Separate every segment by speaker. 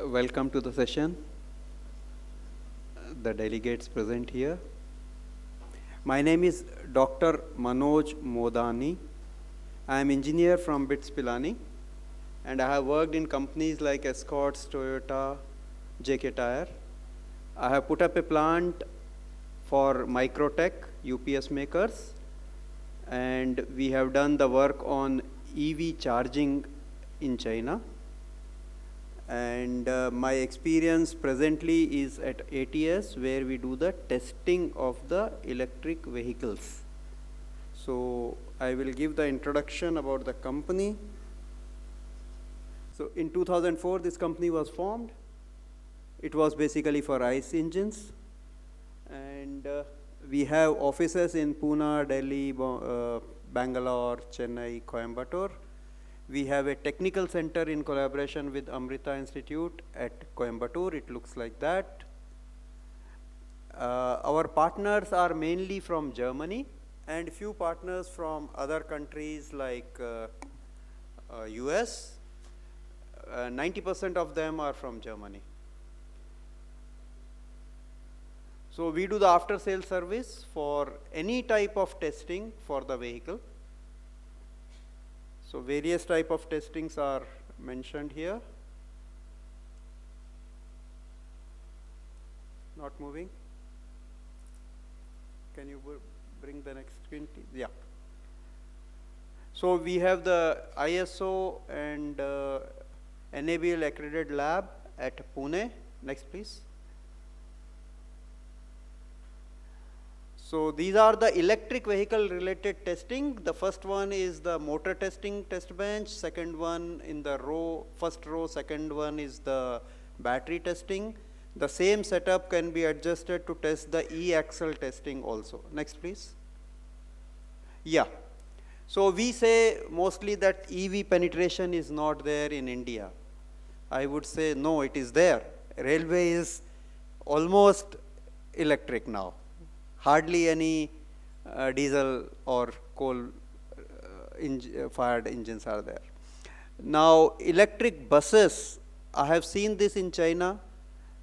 Speaker 1: Welcome to the session, the delegates present here. My name is Dr. Manoj Modani. I am engineer from BITS Pilani, and I have worked in companies like Escorts, Toyota, JK Tyre. I have put up a plant for Microtech, UPS makers, and we have done the work on EV charging in China. And my experience presently is at ATS, where we do the testing of the electric vehicles. So I will give the introduction about the company. So in 2004, this company was formed. It was basically for ICE engines. And we have offices in Pune, Delhi, Bangalore, Chennai, Coimbatore. We have a technical center in collaboration with Amrita Institute at Coimbatore. It looks like that. Our partners are mainly from Germany and few partners from other countries like US. 90% of them are from Germany. So we do the after sales service for any type of testing for the vehicle. So various type of testings are mentioned here. Not moving. Can you bring the next screen, please? Yeah. So we have the ISO and NABL accredited lab at Pune. Next, please. So these are the electric vehicle related testing. The first one is the motor testing test bench. Second one in the row, first row, second one is the battery testing. The same setup can be adjusted to test the e-axle testing also. Next, please. Yeah. So we say mostly that EV penetration is not there in India. I would say no, it is there. Railway is almost electric now. Hardly any diesel or coal fired engines are there. Now electric buses, I have seen this in China,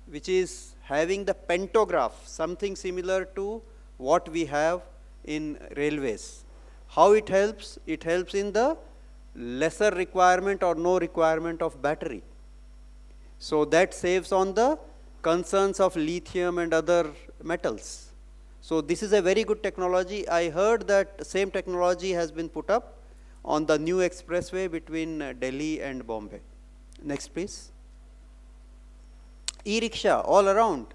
Speaker 1: which is having the pantograph, something similar to what we have in railways. How it helps? It helps in the lesser requirement or no requirement of battery. So that saves on the concerns of lithium and other metals. So this is a very good technology. I heard that same technology has been put up on the new expressway between Delhi and Bombay. Next, please. E-rickshaw all around.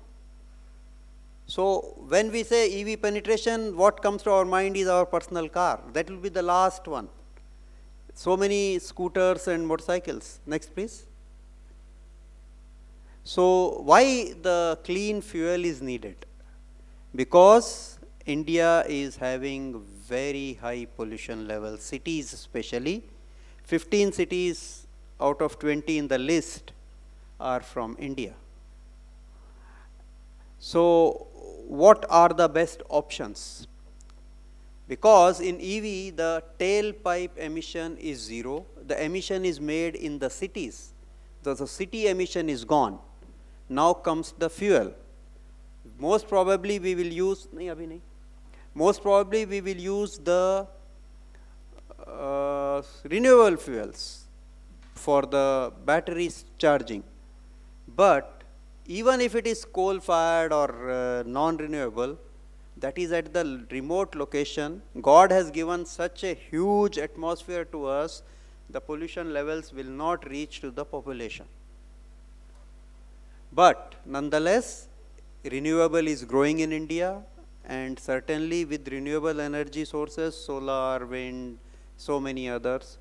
Speaker 1: So when we say EV penetration, what comes to our mind is our personal car. That will be the last one. So many scooters and motorcycles. Next, please. So why the clean fuel is needed? Because India is having very high pollution levels, cities especially. 15 cities out of 20 in the list are from India. So what are the best options? Because in EV, the tailpipe emission is zero. The emission is made in the cities. The city emission is gone. Now comes the fuel. Most probably we will use the renewable fuels for the batteries charging. But even if it is coal fired or non-renewable, that is at the remote location. God has given such a huge atmosphere to us, the pollution levels will not reach to the population. But nonetheless, renewable is growing in India, and certainly with renewable energy sources, solar, wind, so many others,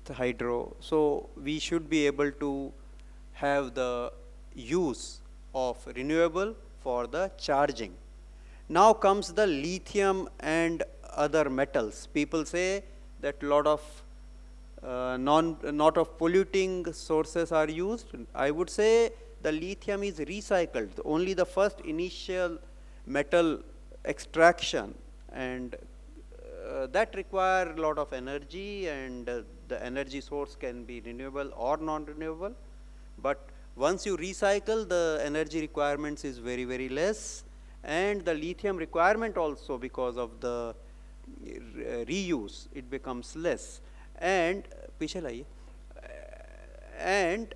Speaker 1: the hydro. So we should be able to have the use of renewable for the charging. Now comes the lithium and other metals. People say that lot of not of polluting sources are used. I would say the lithium is recycled. Only the first initial metal extraction, and that require a lot of energy, and the energy source can be renewable or non-renewable. But Once you recycle, the energy requirements is very, very less, and the lithium requirement also, because of the reuse, it becomes less. And पीछे लाइए. And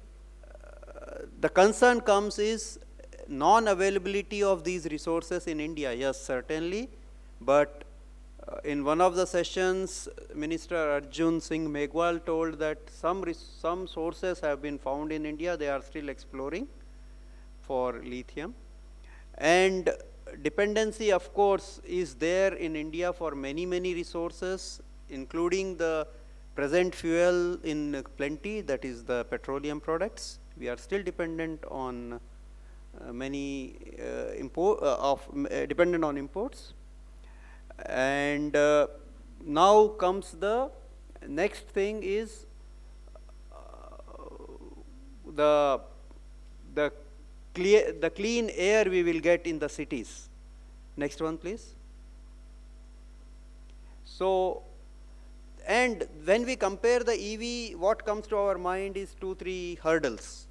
Speaker 1: the concern comes is non-availability of these resources in India. Yes, certainly, but in one of the sessions, Minister Arjun Singh Meghwal told that some sources have been found in India. They are still exploring for lithium, and dependency, of course, is there in India for many, many resources, including the present fuel in plenty, that is the petroleum products. We are still dependent on many dependent on imports. And now comes the next thing is the clean air we will get in the cities. Next one, please. So, and when we compare the EV, what comes to our mind is 2-3 hurdles.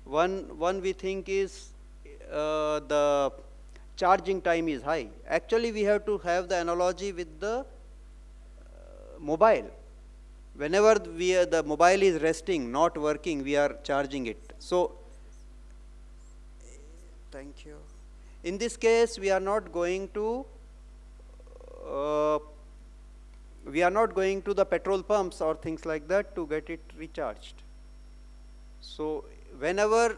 Speaker 1: One we think is the charging time is high. Actually, we have to have the analogy with the mobile. Whenever the mobile is resting, not working, we are charging it. So, thank you. In this case, we are not going to the petrol pumps or things like that to get it recharged. So, whenever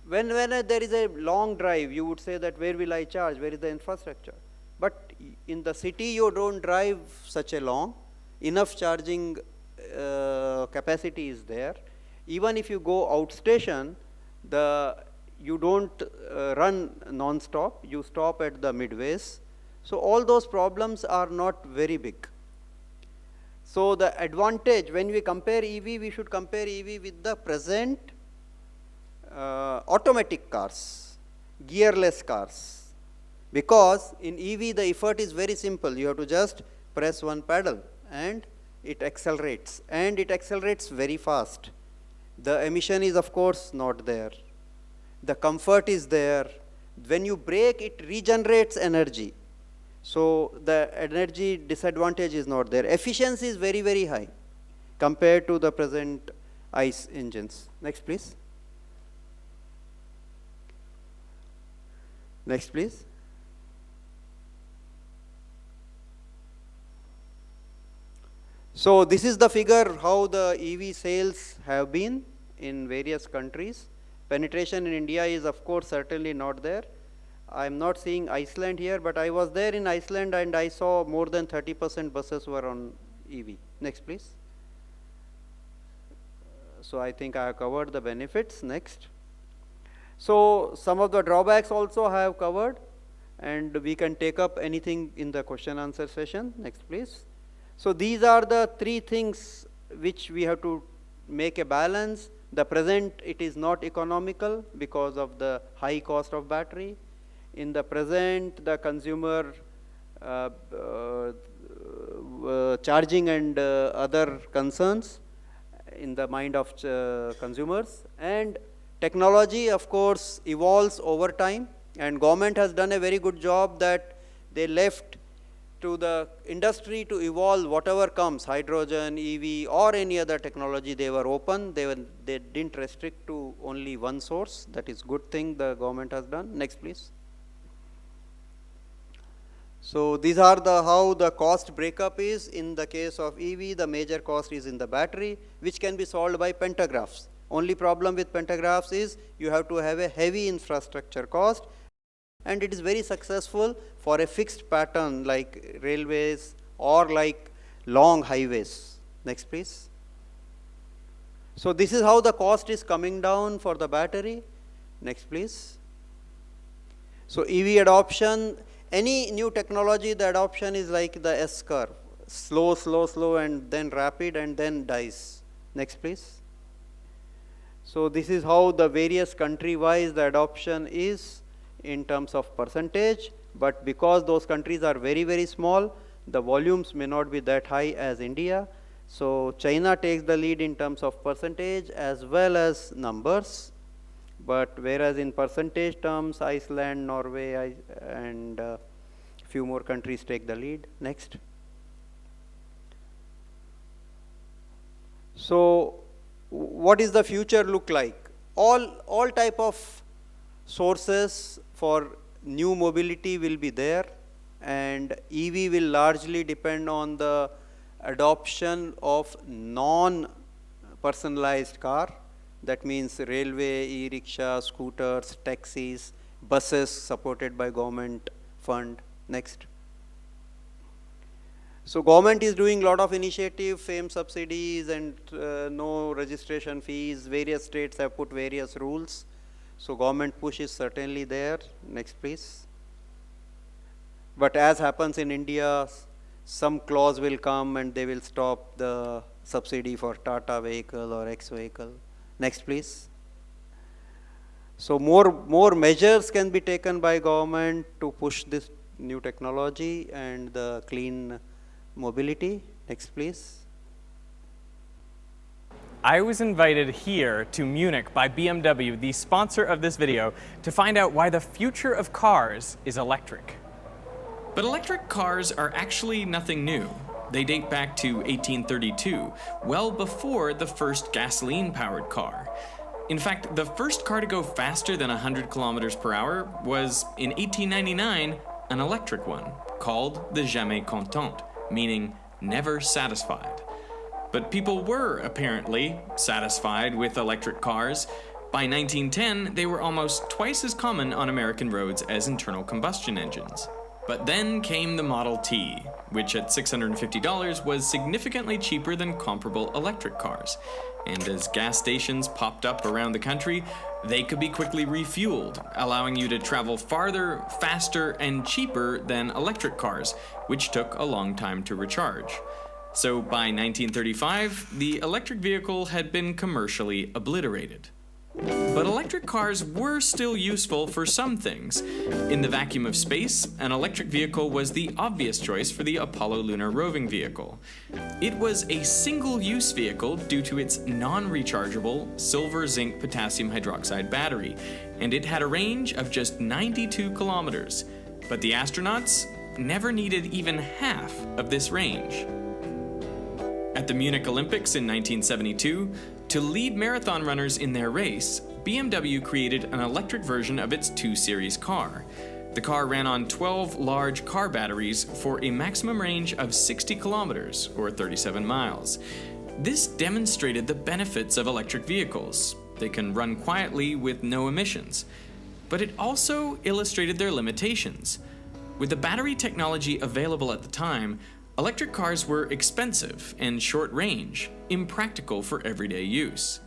Speaker 1: there is a long drive, you would say that where will I charge, where is the infrastructure? But in the city, you don't drive such a long, enough charging capacity is there. Even if you go outstation, you don't run non-stop, you stop at the midways. So all those problems are not very big. So the advantage, when we compare EV, we should compare EV with the present automatic cars, gearless cars, because in EV the effort is very simple. You have to just press one pedal and it accelerates, and it accelerates very fast. The emission is of course not there. The comfort is there. When you brake, it regenerates energy. So the energy disadvantage is not there. Efficiency is very, very high compared to the present ICE engines. Next, please. Next, please. So this is the figure how the EV sales have been in various countries. Penetration in India is of course certainly not there. I am not seeing Iceland here, but I was there in Iceland and I saw more than 30% buses were on EV. Next, please. So I think I have covered the benefits. Next. So some of the drawbacks also I have covered, and we can take up anything in the question answer session. Next, please. So these are the 3 things which we have to make a balance. The present, it is not economical because of the high cost of battery. In the present, the consumer charging and other concerns in the mind of consumers. And technology, of course, evolves over time, and government has done a very good job that they left to the industry to evolve whatever comes, hydrogen, EV, or any other technology. They were open. They didn't restrict to only one source. That is good thing the government has done. Next, please. So these are how the cost breakup is. In the case of EV, the major cost is in the battery, which can be solved by pantographs. Only problem with pantographs is you have to have a heavy infrastructure cost, and it is very successful for a fixed pattern like railways or like long highways. Next, please. So this is how the cost is coming down for the battery. Next, please. So EV adoption, any new technology, the adoption is like the S curve, slow, slow, slow, and then rapid, and then dies. Next, please. So this is how the various country-wise the adoption is in terms of percentage, but because those countries are very, very small, the volumes may not be that high as India. So China takes the lead in terms of percentage as well as numbers. But whereas in percentage terms, Iceland, Norway, and few more countries take the lead. Next. So what is the future look like? All type of sources for new mobility will be there, and EV will largely depend on the adoption of non-personalized car. That means railway, e-rickshaw, scooters, taxis, buses supported by government fund. Next. So government is doing a lot of initiative, FAME subsidies and no registration fees. Various states have put various rules. So government push is certainly there. Next please. But as happens in India, some clause will come and they will stop the subsidy for Tata vehicle or X vehicle. Next please. So more measures can be taken by government to push this new technology and the clean mobility. Next please.
Speaker 2: I was invited here to Munich by BMW, the sponsor of this video, to find out why the future of cars is electric.
Speaker 3: But electric cars are actually nothing new. They date back to 1832, well before the first gasoline-powered car. In fact, the first car to go faster than 100 kilometers per hour was, in 1899, an electric one, called the Jamais Content, meaning never satisfied. But people were, apparently, satisfied with electric cars. By 1910, they were almost twice as common on American roads as internal combustion engines. But then came the Model T, which at $650 was significantly cheaper than comparable electric cars. And as gas stations popped up around the country, they could be quickly refueled, allowing you to travel farther, faster, and cheaper than electric cars, which took a long time to recharge. So by 1935, the electric vehicle had been commercially obliterated. But electric cars were still useful for some things. In the vacuum of space, an electric vehicle was the obvious choice for the Apollo lunar roving vehicle. It was a single-use vehicle due to its non-rechargeable silver-zinc-potassium hydroxide battery, and it had a range of just 92 kilometers. But the astronauts never needed even half of this range. At the Munich Olympics in 1972, to lead marathon runners in their race, BMW created an electric version of its 2 Series car. The car ran on 12 large car batteries for a maximum range of 60 kilometers, or 37 miles. This demonstrated the benefits of electric vehicles. They can run quietly with no emissions. But it also illustrated their limitations. With the battery technology available at the time, electric cars were expensive and short range, impractical for everyday use.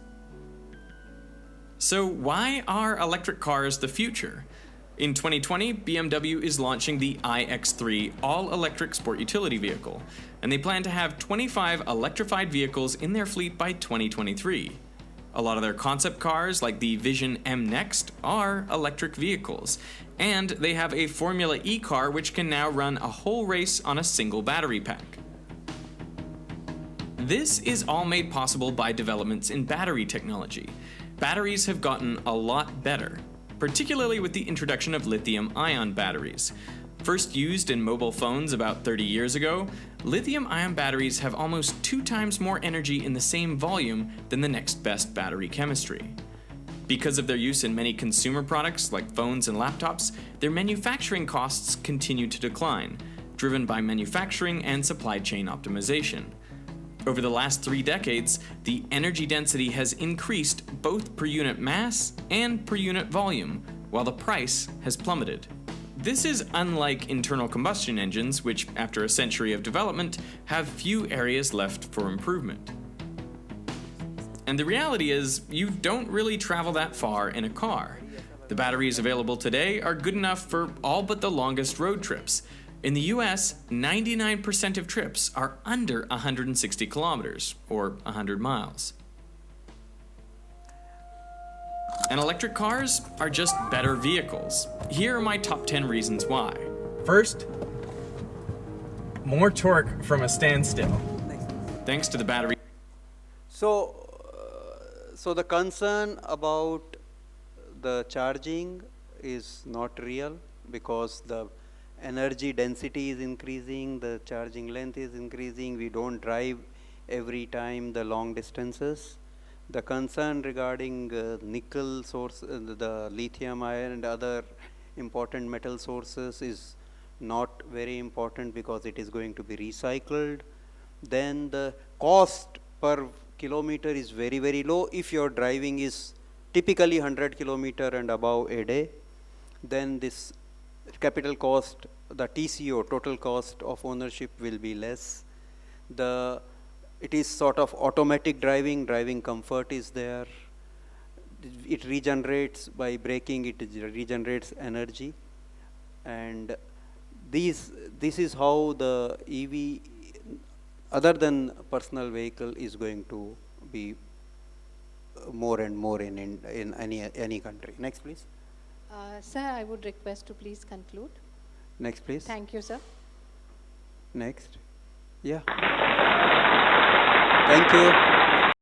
Speaker 3: So why are electric cars the future? In 2020, BMW is launching the iX3 all-electric sport utility vehicle, and they plan to have 25 electrified vehicles in their fleet by 2023. A lot of their concept cars, like the Vision M Next, are electric vehicles, and they have a Formula E car which can now run a whole race on a single battery pack. This is all made possible by developments in battery technology. Batteries have gotten a lot better, particularly with the introduction of lithium-ion batteries. First used in mobile phones about 30 years ago, lithium-ion batteries have almost 2 times more energy in the same volume than the next best battery chemistry. Because of their use in many consumer products like phones and laptops, their manufacturing costs continue to decline, driven by manufacturing and supply chain optimization. Over the last 3 decades, the energy density has increased both per unit mass and per unit volume, while the price has plummeted. This is unlike internal combustion engines, which, after a century of development, have few areas left for improvement. And the reality is, you don't really travel that far in a car. The batteries available today are good enough for all but the longest road trips. In the US, 99% of trips are under 160 kilometers, or 100 miles. And electric cars are just better vehicles. Here are my top 10 reasons why.
Speaker 2: First, more torque from a standstill.
Speaker 3: Thanks to the battery.
Speaker 1: So the concern about the charging is not real because the energy density is increasing, the charging length is increasing, we don't drive every time the long distances. The concern regarding nickel source, the lithium ion and other important metal sources is not very important because it is going to be recycled. Then the cost per kilometer is very, very low if your driving is typically 100 kilometer and above a day. Then this capital cost, the TCO, total cost of ownership, will be less. It is sort of automatic driving comfort is there. It regenerates by braking, it regenerates energy. And this is how the EV, other than personal vehicle, is going to be more and more in any country. Next, please.
Speaker 4: Sir, I would request to please conclude.
Speaker 1: Next, please.
Speaker 4: Thank you, sir.
Speaker 1: Next. Yeah. Thank you.